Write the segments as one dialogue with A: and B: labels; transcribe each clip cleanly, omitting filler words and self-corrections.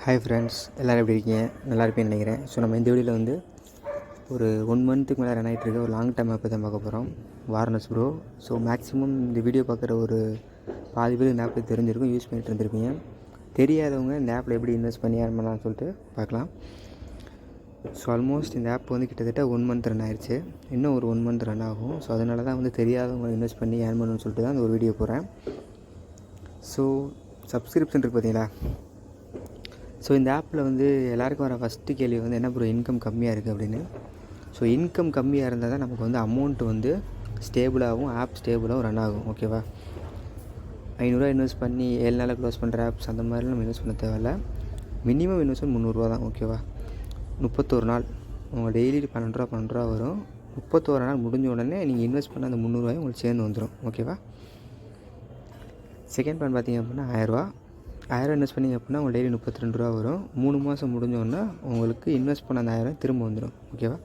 A: Hi friends, எல்லோரும் எப்படி இருக்கீங்க? நல்லா இருப்பேன்னு நினைக்கிறேன். ஸோ நம்ம இந்த வீடியோவில் வந்து ஒரு 1 மந்த்துக்கு மேலே ரன் ஆகிட்டு இருக்க ஒரு லாங் டைம் ஆப்பை தான் பார்க்க போகிறோம், வார்னஸ் ப்ரோ. ஸோ மேக்ஸிமம் இந்த வீடியோ பார்க்குற ஒரு பாதி பேர் இந்த ஆப்பில் தெரிஞ்சிருக்கும், யூஸ் பண்ணிட்டு இருந்திருப்பீங்க. தெரியாதவங்க இந்த ஆப்பில் எப்படி இன்வெஸ்ட் பண்ணி ஏர்ன் பண்ணலாம்னு சொல்லிட்டு பார்க்கலாம். ஸோ ஆல்மோஸ்ட் இந்த ஆப் வந்து கிட்டத்தட்ட 1 மந்த் ரன் ஆயிடுச்சு. இன்னும் ஒரு 1 மந்த் ரன் ஆகும். ஸோ அதனால தான் வந்து தெரியாதவங்க இன்வெஸ்ட் பண்ணி ஏர்ன் பண்ணணும்னு சொல்லிட்டு தான் அந்த ஒரு வீடியோ போகிறேன். ஸோ சப்ஸ்கிரிப்ஷன் இருக்குது பார்த்தீங்களா? ஸோ இந்த ஆப்பில் வந்து எல்லாேருக்கும் வர ஃபஸ்ட்டு கேள்வி வந்து என்ன ப்ரோ இன்கம் கம்மியாக இருக்குது அப்படின்னு. ஸோ இன்கம் கம்மியாக இருந்தால் தான் நமக்கு வந்து அமௌண்ட்டு வந்து ஸ்டேபிளாகவும் ஆப் ஸ்டேபிளாகவும் ரன் ஆகும். ஓகேவா? 500 இன்வெஸ்ட் பண்ணி 7 நாளில் க்ளோஸ் பண்ணுற ஆப்ஸ் அந்த மாதிரிலாம் நம்ம இன்வெஸ்ட் பண்ண தேவையில்ல. மினிமம் இன்வெஸ்ட்மெண்ட் 300 தான். ஓகேவா? 31 நாள் உங்கள் டெய்லி 12 ரூபா வரும். 31 நாள் முடிஞ்ச உடனே நீங்கள் இன்வெஸ்ட் பண்ண அந்த 300 உங்களுக்கு சேர்ந்து வந்துடும். ஓகேவா? செகண்ட் பிளான் பார்த்தீங்க அப்படின்னா 1000 இன்வெஸ்ட் பண்ணிங்க அப்படின்னா உங்களுக்கு டெய்லி 32 ரூபா வரும். 3 மாதம் முடிஞ்சோடனே உங்களுக்கு இன்வெஸ்ட் பண்ண அந்த 1000 திரும்ப வந்துடும். ஓகேவா?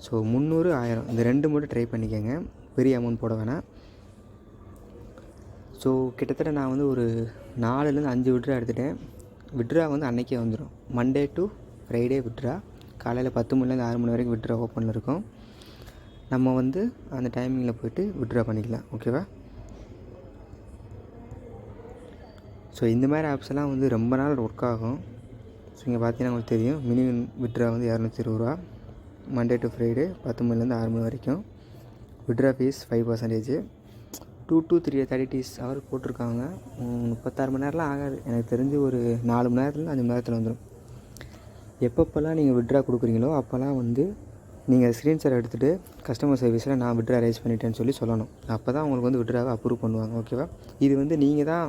A: ஸோ 300, 1000 இந்த 2 மட்டும் ட்ரை பண்ணிக்கோங்க, பெரிய அமௌண்ட் போட வேணாம். ஸோ கிட்டத்தட்ட நான் வந்து ஒரு 4லேருந்து 5 விட்ரா எடுத்துகிட்டேன். விட்ரா வந்து அன்றைக்கே வந்துடும். Monday to Friday withdraw. காலையில் 10 மணிலேருந்து 6 மணி வரைக்கும் விட்ரா ஓப்பனில் இருக்கும். நம்ம வந்து அந்த டைமிங்கில் போய்ட்டு விட்ரா பண்ணிக்கலாம். ஓகேவா? ஸோ இந்த மாதிரி ஆப்ஸ் எல்லாம் வந்து ரொம்ப நாள் ஒர்க் ஆகும். ஸோ இங்கே பார்த்தீங்கன்னா உங்களுக்கு தெரியும், மினிமம் விட்ரா வந்து 220 ரூபா. மண்டே டு ஃப்ரைடே 10 மணிலேருந்து 6 மணி வரைக்கும். Withdraw fees 5%. 2 to 30 ஹவர் போட்டிருக்காங்க. 36 மணி நேரம்லாம் ஆகாது. எனக்கு தெரிஞ்சு ஒரு 4 மணி நேரத்துலேருந்து 5 மணி நேரத்தில் வந்துடும். எப்பப்போல்லாம் நீங்கள் விட்ரா கொடுக்குறீங்களோ அப்போல்லாம் வந்து நீங்கள் ஸ்க்ரீன்ஷாட் எடுத்துகிட்டு கஸ்டமர் சர்வீஸில் நான் விட்ரா ரைஸ் பண்ணிட்டேன்னு சொல்லுங்கள். அப்போ தான் உங்களுக்கு வந்து விட்ராவை அப்ரூவ் பண்ணுவாங்க. ஓகேவா? இது வந்து நீங்கள் தான்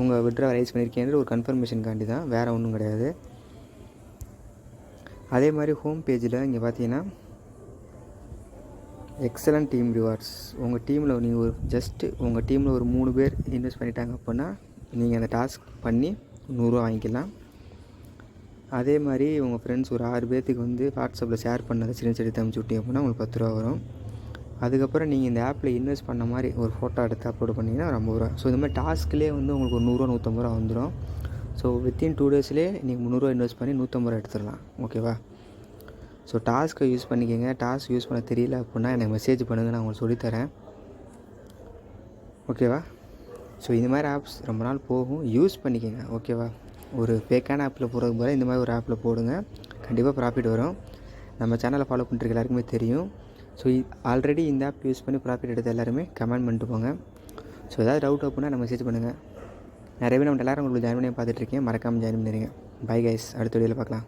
A: உங்கள் விட்ரா ரைஸ் பண்ணியிருக்கேன்ற ஒரு கன்ஃபர்மேஷனுக்காண்டி தான், வேறு ஒன்றும் கிடையாது. அதே மாதிரி ஹோம் பேஜில் இங்கே பார்த்தீங்கன்னா எக்ஸலண்ட் டீம் ரிவார்ட்ஸ். உங்கள் டீமில் நீங்கள் ஒரு உங்கள் டீமில் ஒரு 3 பேர் இன்வெஸ்ட் பண்ணிட்டாங்க அப்படின்னா நீங்கள் அந்த டாஸ்க் பண்ணி 100 ரூபா வாங்கிக்கலாம். அதே மாதிரி உங்கள் ஃப்ரெண்ட்ஸ் ஒரு 6 பேர்த்துக்கு வந்து வாட்ஸ்அப்பில் ஷேர் பண்ணதை ஸ்க்ரீன்ஷாட் எடுத்து அனுப்பிச்சி விட்டீங்க அப்படின்னா உங்களுக்கு 10 ரூபா வரும். அதுக்கப்புறம் நீங்கள் இந்த ஆப்பில் இன்வெஸ்ட் பண்ண மாதிரி ஒரு ஃபோட்டோ எடுத்து அப்லோட் பண்ணிங்கன்னா ஒரு 50 ரூபா. ஸோ இந்த மாதிரி டாஸ்க்லேயே வந்து உங்களுக்கு ஒரு 100 ரூபா 150 ரூபா வந்துடும். ஸோ வித்தின் 2 டேஸ்லேயே நீங்கள் 300 ரூபா இன்வெஸ்ட் பண்ணி 150 ரூபா எடுத்துடலாம். ஓகேவா? ஸோ டாஸ்க்கை யூஸ் பண்ணிக்கோங்க. டாஸ்க் யூஸ் பண்ண தெரியல அப்படின்னா எனக்கு மெசேஜ் பண்ணுங்கள், நான் உங்களுக்கு சொல்லித்தரேன். ஓகேவா? ஸோ இந்த மாதிரி ஆப்ஸ் ரொம்ப நாள் போகும், யூஸ் பண்ணிக்கோங்க. ஓகேவா? ஒரு ஃபேக்கான ஆப்பில் போகிறதுக்கு போல இந்த மாதிரி ஒரு ஆப்பில் போடுங்க, கண்டிப்பாக ப்ராஃபிட் வரும். நம்ம சேனலை ஃபாலோ பண்ணுறதுக்கு எல்லாருக்குமே தெரியும். ஸோ ஆல்ரெடி இந்த ஆப் யூஸ் பண்ணி ப்ராஃபிட் எடுத்த எல்லாருமே கமெண்ட் பண்ணிட்டு போங்க. ஸோ ஏதாவது டவுட் அப்படின்னா நம்ம மெசேஜ் பண்ணுங்கள். நிறைய பேர் நம்ம எல்லோரும் உங்களுக்கு ஜாயின் பண்ணி பார்த்துட்ருக்கேன், மறக்காமல் ஜாயின் பண்ணிடுங்க. பை கைஸ், அடுத்த வீடியோவில் பார்க்கலாம்.